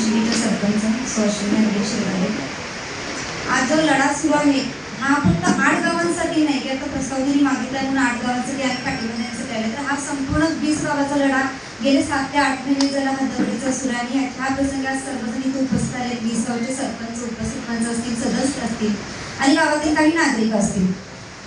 पंचमीचे सरपंच स्वाश्विनी अध्यक्ष शिरवाडे. आज जो लढा सुरू आहे हा फक्त 8 गावांसाठी नाही की आता प्रस्तावनेने मागितला म्हणून 8 गावांसाठी आणि पाठिंबा आले, तर हा संपूर्ण 20 गावाचा लढा गेले 7 ते 8 महिने झाला हद्दवडीचा सुरू आहे. आणि ह्या प्रसंगात सर्वजण इथे उपस्थित आले. 20 गावचे सरपंच, उपसरपंच असतील, सदस्य असतील आणि गावातील काही नागरिक असतील.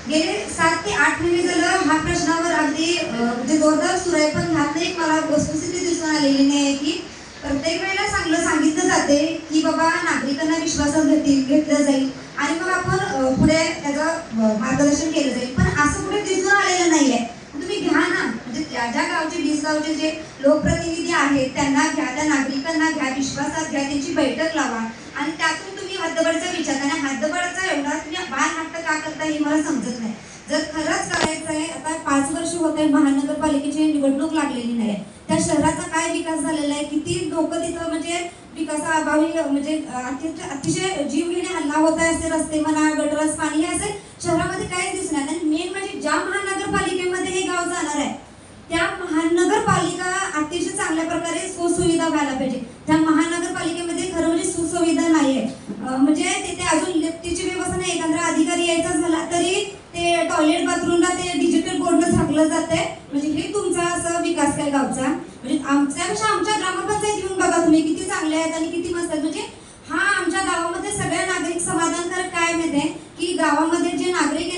गेले 7 ते 8 महिने झालं हा प्रश्नावर अगदी म्हणजे जोरदार सुरू आहे. पण ह्यात एक मला वस्तुस्थिती दिसून आलेली नाही की प्रत्येक वेळेला चांगलं सांगितलं जाते की बाबा नागरिकांना विश्वासात घेतलं जाईल आणि मग आपण पुढे त्याचं मार्गदर्शन केलं जाईल. पण असं कुठे दिसून आलेलं नाहीये. तुम्ही घ्या ना, म्हणजे ज्या गावचे 20 गावचे जे लोकप्रतिनिधी आहेत त्यांना घ्या, त्या नागरिकांना घ्या, विश्वासात घ्या, त्यांची बैठक लावा आणि त्यातून तुम्ही हद्दबडचा विचार करा. हद्दबडचा एवढा तुम्ही बाल नाट्य का करता हे मला समजत नाही. जर खरंच करायचं आहे, आता 5 वर्ष होत आहे महानगरपालिकेची निवडणूक लागलेली नाही, त्या शहराचा काय विकास झालेला आहे, किती लोक तिथं म्हणजे विकासाअभावी म्हणजे अतिशय जीवघेणे हल्ला होत आहे, असे रस्ते म्हणा, गटरस, पाणी हे असे शहरामध्ये काहीच दिसणार नाही. आणि मेन म्हणजे ज्या महानगरपालिकेमध्ये हे गाव जाणार आहे त्या महानगरपालिका अतिशय चांगल्या प्रकारे सुसुविधा व्हायला पाहिजे. त्या महानगरपालिकेमध्ये खरं म्हणजे सुसुविधा नाही आहे. म्हणजे तिथे अजून लिफ्टची व्यवस्था नाही. एखादा अधिकारी यायचा झाला तरी ते टॉयलेट बाथरूमला ते डिजिटल बोर्डनं झाकलं जाते. म्हणजे हे तुमचा असा विकास काय गावचा? म्हणजे आमच्यापेक्षा आमच्या ग्रामपंचायत येऊन बघा तुम्ही किती चांगले आहेत आणि किती मस्त आहेत. म्हणजे हा आमच्या गावामध्ये सगळ्या नागरिक समाधानकारक काय माहिती आहे की गावामध्ये जे नागरिक